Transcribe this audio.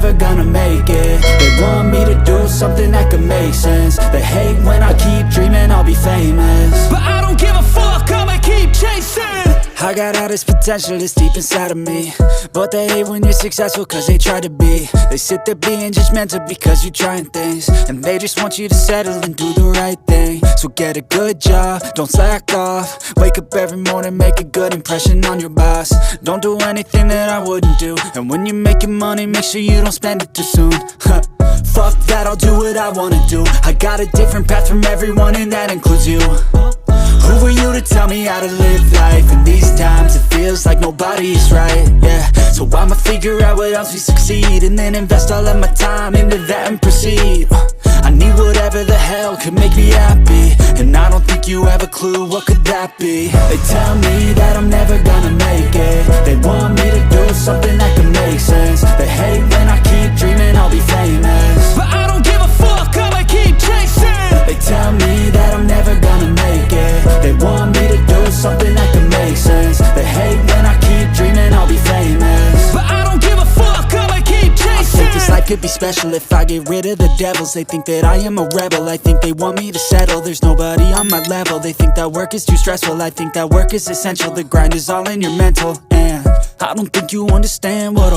never gonna make it. They want me to do something that could make sense. They hate when I keep dreaming I'll be famous, but I don't give a fuck, I'ma keep chasing. I got all this potential that's deep inside of me, but they hate when you're successful cause they try to be. They sit there being judgmental because you're trying things, and they just want you to settle and do the right thing. So get a good job, don't slack off. Wake up every morning, make a good impression on your boss. Don't do anything that I wouldn't do, and when you're making money, make sure you don't spend it too soon. Fuck that, I'll do what I wanna do. I got a different path from everyone, and that includes you. Who are you to tell me how to live life? In these times it feels like nobody's right, yeah. So I'ma figure out what else we succeed, and then invest all of my time into that and proceed. I need whatever the hell could make me happy, and I don't think you have a clue what could that be. They tell me that I'm never gonna make it. They want me to do something that could make sense. They hate when I keep dreaming I'll be famous, but I don't give a fuck, I'ma keep chasing. They tell me that I'm never gonna make it. They want me to do something that can make sense. They hate when I keep dreaming I'll be famous, but I don't give a fuck, I'ma keep chasing. I think this life could be special if I get rid of the devils. They think that I am a rebel, I think they want me to settle. There's nobody on my level. They think that work is too stressful, I think that work is essential. The grind is all in your mental, and I don't think you understand what I'll